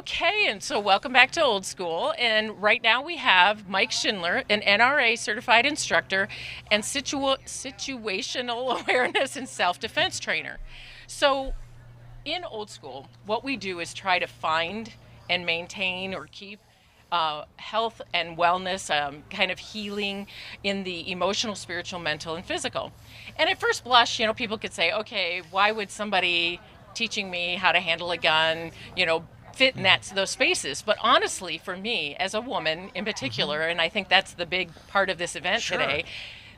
Okay, and so welcome back to Old School. And right now we have Mike Schindler, an NRA certified instructor and situational awareness and self defense trainer. So, in Old School, what we do is try to find and maintain or keep health and wellness, kind of healing in the emotional, spiritual, mental, and physical. And at first blush, people could say, okay, why would somebody teaching me how to handle a gun, fit in those spaces? But honestly, for me, as a woman in particular, and I think that's the big part of this event Sure. today,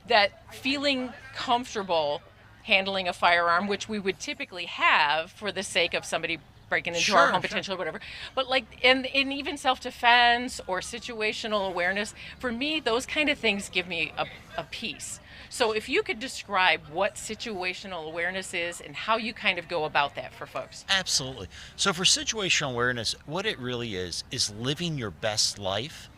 that feeling comfortable handling a firearm, which we would typically have for the sake of somebody breaking into our Sure, home sure. potential or whatever. But like in even self-defense or situational awareness, for me, those kind of things give me a peace. So if you could describe what situational awareness is and how you kind of go about that for folks. Absolutely. So for situational awareness, what it really is living your best life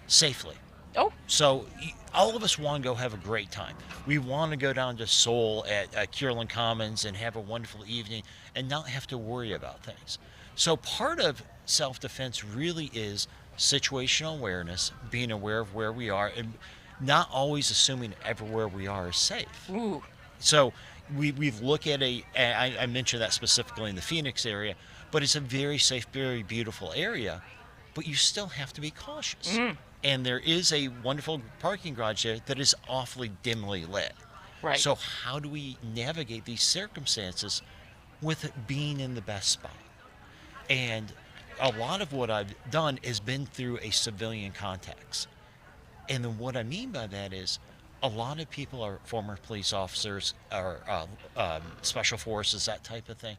safely. Oh, So all of us want to go have a great time. We want to go down to Seoul at Kierland Commons and have a wonderful evening and not have to worry about things. So part of self-defense really is situational awareness, being aware of where we are and not always assuming everywhere we are is safe. ooh, So we've looked at I mentioned that specifically in the Phoenix area, but it's a very safe, very beautiful area, but you still have to be cautious. And there is a wonderful parking garage there that is awfully dimly lit. right. So how do we navigate these circumstances with being in the best spot? And a lot of what I've done has been through a civilian context. And then what I mean by that is a lot of people are former police officers or special forces, that type of thing.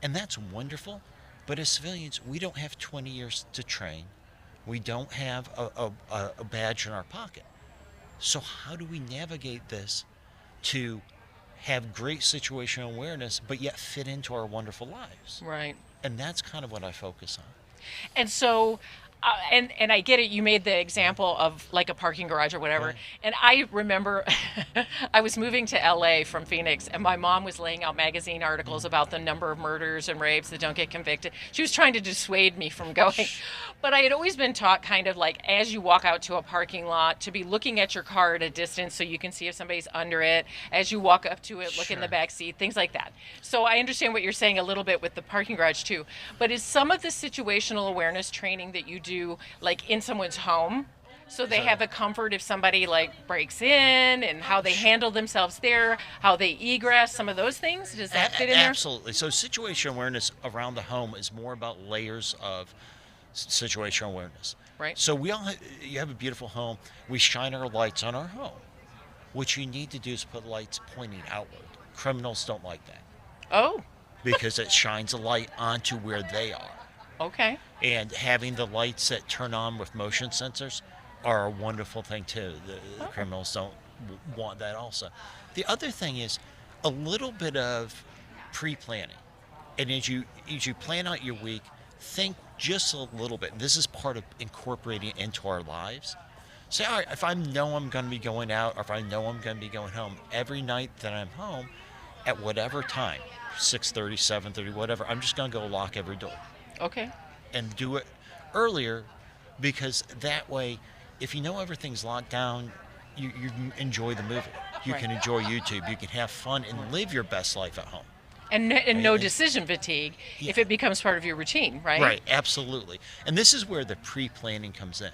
And that's wonderful. But as civilians, we don't have 20 years to train. We don't have a badge in our pocket. So how do we navigate this to have great situational awareness, but yet fit into our wonderful lives? Right. And that's kind of what I focus on. And so, and I get it. You made the example of like a parking garage or whatever. Right. And I remember I was moving to LA from Phoenix, and my mom was laying out magazine articles about the number of murders and rapes that don't get convicted. She was trying to dissuade me from going. But I had always been taught kind of like as you walk out to a parking lot to be looking at your car at a distance so you can see if somebody's under it. As you walk up to it, look in the Sure. back seat, things like that. So I understand what you're saying a little bit with the parking garage too. But is some of the situational awareness training that you do like in someone's home? So they So- have a comfort if somebody like breaks in and how they handle themselves there, how they egress, some of those things. Does that fit in there? Absolutely. So situational awareness around the home is more about layers of situational awareness. Right. So you have a beautiful home. We shine our lights on our home. What you need to do is put lights pointing outward. Criminals don't like that Oh, because it shines a light onto where they are. okay. And having the lights that turn on with motion sensors are a wonderful thing too. The criminals don't want that also. The other thing is a little bit of pre-planning. And as you plan out your week, think just a little bit. And this is part of incorporating it into our lives. Say, all right, if I know I'm going to be going out or if I know I'm going to be going home, every night that I'm home, at whatever time, 6:30, 7:30, whatever, I'm just going to go lock every door Okay. and do it earlier because that way, if you know everything's locked down, you can enjoy the movie. You Right. can enjoy YouTube. You can have fun and live your best life at home. And no Right. decision fatigue if Yeah. it becomes part of your routine, right? Right, absolutely. And this is where the pre-planning comes in.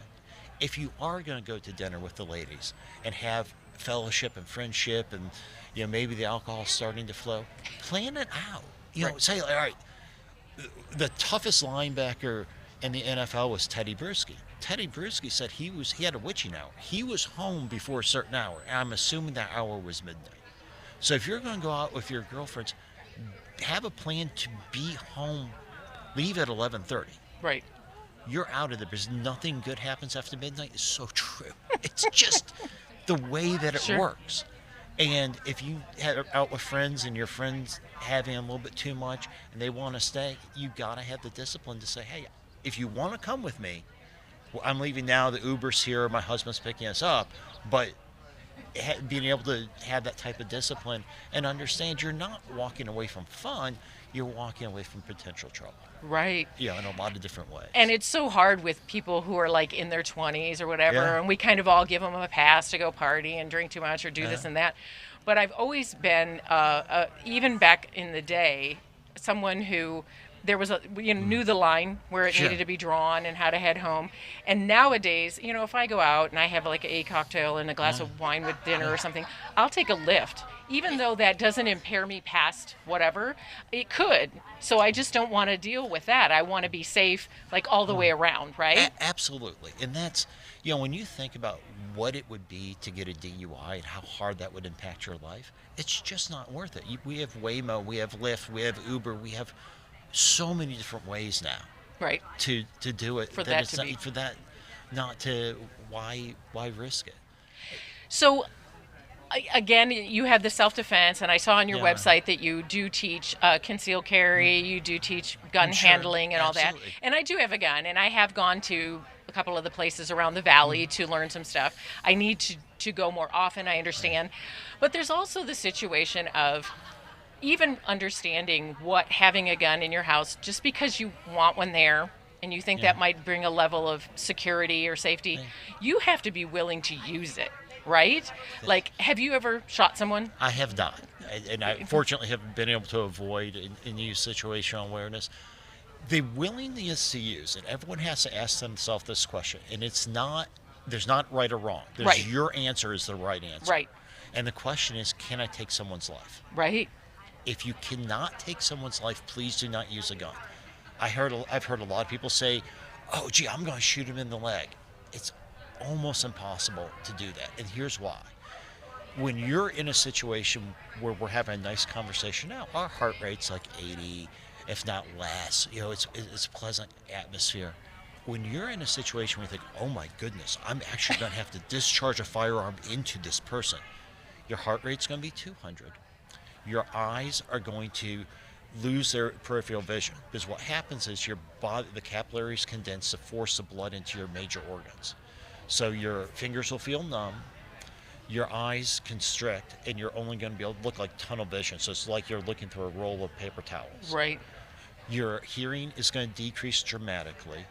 If you are going to go to dinner with the ladies and have fellowship and friendship and maybe the alcohol's starting to flow, plan it out. Right. Say, all right, the toughest linebacker in the NFL was Teddy Bruschi. Teddy Bruschi said he had a witching hour. He was home before a certain hour. And I'm assuming that hour was midnight. So if you're going to go out with your girlfriends, have a plan to be home, leave at 11:30. Right. You're out of there because nothing good happens after midnight is so true. It's just the way that it Sure. works. And if you are out with friends and your friends having a little bit too much and they want to stay, you got to have the discipline to say, hey, if you want to come with me, well, I'm leaving now, the Uber's here, my husband's picking us up, but being able to have that type of discipline and understand you're not walking away from fun, you're walking away from potential trouble. Right. Yeah, in a lot of different ways. And it's so hard with people who are like in their 20s or whatever, Yeah. and we kind of all give them a pass to go party and drink too much or do this Yeah. and that. But I've always been, even back in the day, someone who there was knew the line where it Sure. needed to be drawn and how to head home. And nowadays, if I go out and I have like a cocktail and a glass of wine with dinner or something, I'll take a lift. Even though that doesn't impair me past whatever, it could. So I just don't want to deal with that. I want to be safe, like all the way around, right? Absolutely. And that's, when you think about what it would be to get a DUI and how hard that would impact your life, it's just not worth it. We have Waymo, we have Lyft, we have Uber, we have so many different ways now Right. to do it. For that it's to not, be. for that not to, why risk it? So again, you have the self-defense, and I saw on your Yeah. website that you do teach concealed carry, you do teach gun Sure. handling and all Absolutely. that. And I do have a gun, and I have gone to a couple of the places around the valley to learn some stuff. I need to go more often, I understand. But there's also the situation of even understanding what having a gun in your house, just because you want one there and you think Yeah. that might bring a level of security or safety, you have to be willing to use it, right? Like, have you ever shot someone? I have not, and I fortunately have been able to avoid and use situational awareness. The willingness to use, and everyone has to ask themselves this question, and there's not right or wrong. There's Right. Your answer is the right answer. Right. And the question is, can I take someone's life? Right. If you cannot take someone's life, please do not use a gun. I've heard a lot of people say, "Oh, gee, I'm going to shoot him in the leg." It's almost impossible to do that, and here's why. When you're in a situation where we're having a nice conversation now, our heart rate's like 80, if not less. It's a pleasant atmosphere. When you're in a situation where you think, "Oh my goodness, I'm actually going to have to discharge a firearm into this person," your heart rate's going to be 200. Your eyes are going to lose their peripheral vision, because what happens is your body, the capillaries condense to force the blood into your major organs. So your fingers will feel numb, your eyes constrict, and you're only going to be able to look like tunnel vision. So it's like you're looking through a roll of paper towels. Right. Your hearing is going to decrease dramatically.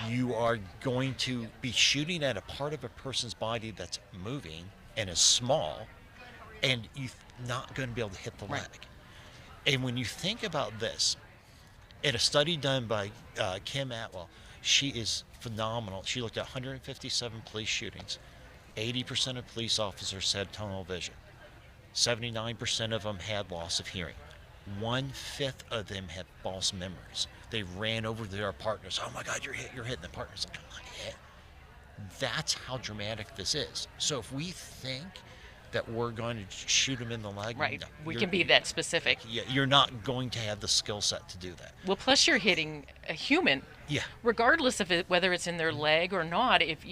You are going to be shooting at a part of a person's body that's moving and is small, and you're not going to be able to hit the Right. leg. And when you think about this, in a study done by Kim Atwell, she is phenomenal. She looked at 157 police shootings. 80% of police officers had tunnel vision. 79% of them had loss of hearing. 1/5 of them had false memories. They ran over to their partners. "Oh my God, you're hit, you're hit." And the partner's like, "I'm not hit." That's how dramatic this is. So if we think that we're going to shoot them in the leg, Right. no, We you're- can be that specific. Yeah, you're not going to have the skill set to do that. Well, plus you're hitting a human. Yeah. Regardless of whether it's in their leg or not. If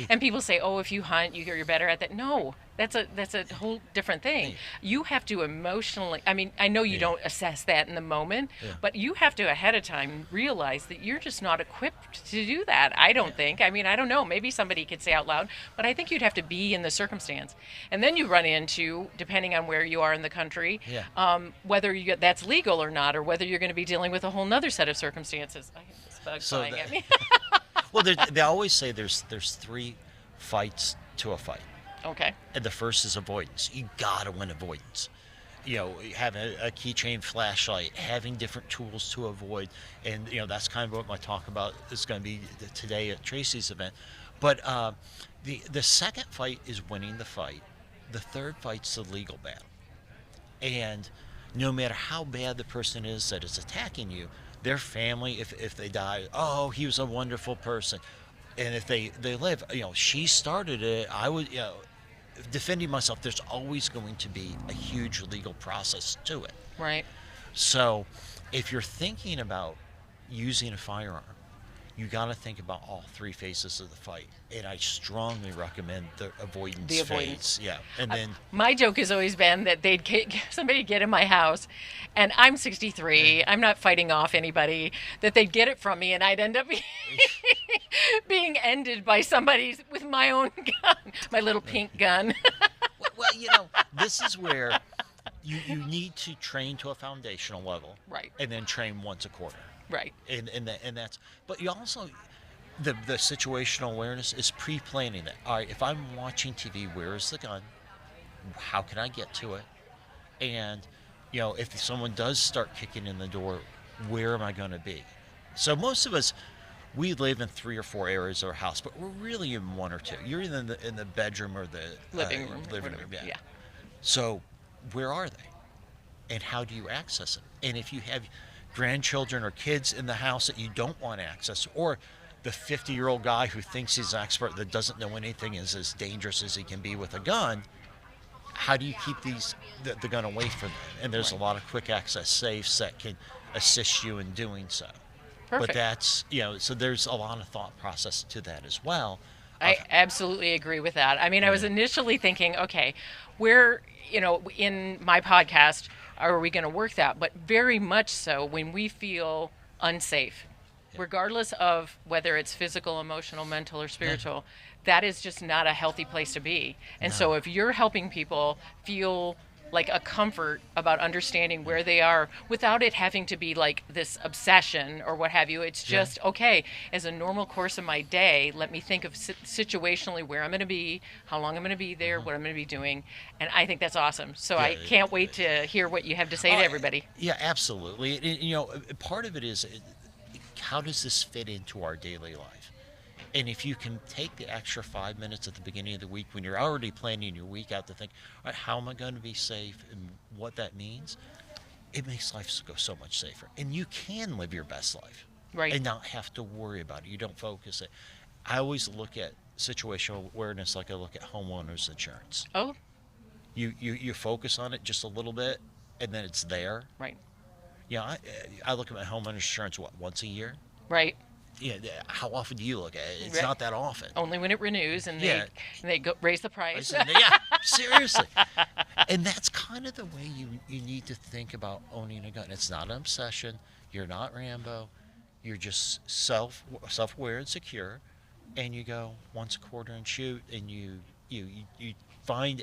and people say, "Oh, if you hunt, you're better at that." No, that's a whole different thing. You have to emotionally. I mean, I know you don't assess that in the moment, but you have to ahead of time realize that you're just not equipped to do that. I don't think. I mean, I don't know. Maybe somebody could say out loud, but I think you'd have to be in the circumstance, and then you run into, depending on where you are in the country, whether that's legal or not, or whether you're going to be dealing with a whole nother set of circumstances. I have this bug So flying at me. Well, they always say there's 3 fights to a fight, Okay. and the first is avoidance. You gotta win avoidance. Having a keychain flashlight, having different tools to avoid, and that's kind of what my talk about is going to be today at Tracy's event. But the second fight is winning the fight. The third fight's the legal battle, and no matter how bad the person is that is attacking you, their family, if they die, "Oh, he was a wonderful person," and if they live, she started it. I would, defending myself. There's always going to be a huge legal process to it. Right. So, if you're thinking about using a firearm, you got to think about all 3 phases of the fight, and I strongly recommend the avoidance phase. Yeah, and then My joke has always been that somebody get in my house, and I'm 63. I'm not fighting off anybody. That they'd get it from me, and I'd end up being ended by somebody with my own gun, my little pink gun. well, this is where you need to train to a foundational level, Right. and then train once a quarter, Right. and that's. But you also the situational awareness is pre-planning that. All right, if I'm watching TV, where is the gun? How can I get to it? And if someone does start kicking in the door, where am I going to be? So most of us, we live in 3 or 4 areas of our house, but we're really in 1 or 2. You're either in the bedroom or the Living room or living whatever. room. Yeah. Yeah. So where are they? And how do you access it? And if you have grandchildren or kids in the house that you don't want access, or the 50-year-old guy who thinks he's an expert that doesn't know anything is as dangerous as he can be with a gun, how do you keep the gun away from them? And there's a Right. lot of quick access safes that can assist you in doing so. But Perfect. that's, so there's a lot of thought process to that as well. Of I absolutely agree with that. I mean, I was yeah, initially thinking, okay, where, in my podcast, are we going to work that? But very much so when we feel unsafe, yeah, regardless of whether it's physical, emotional, mental, or yeah, spiritual, that is just not a healthy place to be. And no, so if you're helping people feel like a comfort about understanding yeah, where they are without it having to be like this obsession or what have you. It's yeah. just, okay, as a normal course of my day, let me think of situationally where I'm going to be, how long I'm going to be there, Uh-huh. what I'm going to be doing. And I think that's awesome. So Yeah, I can't wait to hear what you have to say to uh, everybody. yeah, absolutely. Part of it is how does this fit into our daily life? And if you can take the extra 5 minutes at the beginning of the week when you're already planning your week out to think, all right, how am I going to be safe and what that means, it makes life go so much safer. And you can live your best life Right. and not have to worry about it. You don't focus it. I always look at situational awareness like I look at homeowners insurance. Oh, You focus on it just a little bit, and then it's there. right. I look at my homeowner insurance once a year. Right. Yeah, how often do you look at it? It's Right. not that often. Only when it renews and Yeah, they go raise the I price. said, yeah, seriously. And that's kind of the way you need to think about owning a gun. It's not an obsession. You're not Rambo. You're just self-aware and secure, and you go once a quarter and shoot, and you find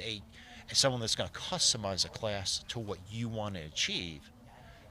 someone that's going to customize a class to what you want to achieve,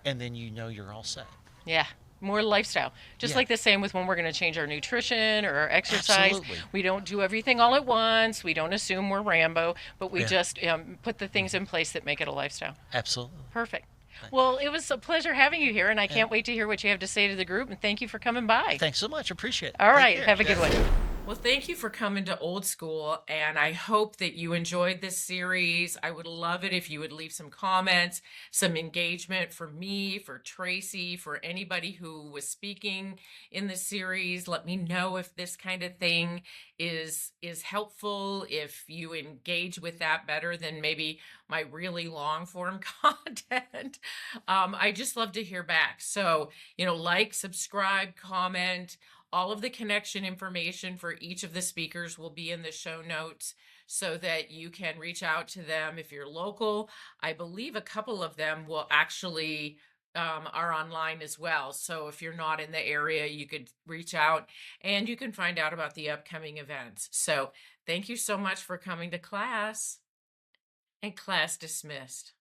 and then you're all set. Yeah, more lifestyle. Just Yeah, like the same with when we're going to change our nutrition or our exercise. absolutely. We don't do everything all at once. We don't assume we're Rambo, but we Yeah, just put the things in place that make it a lifestyle. absolutely. Perfect. Well, it was a pleasure having you here, and I Yeah. can't wait to hear what you have to say to the group. And thank you for coming by. Thanks so much. Appreciate it. All Take right, care. have a good Yeah. one. Well, thank you for coming to Old School, and I hope that you enjoyed this series. I would love it if you would leave some comments, some engagement for me, for Tracy, for anybody who was speaking in this series. Let me know if this kind of thing is helpful, if you engage with that better than maybe my really long form content. I just love to hear back. So, like, subscribe, comment. All of the connection information for each of the speakers will be in the show notes so that you can reach out to them if you're local. I believe a couple of them will actually are online as well. So if you're not in the area, you could reach out and you can find out about the upcoming events. So thank you so much for coming to class, and class dismissed.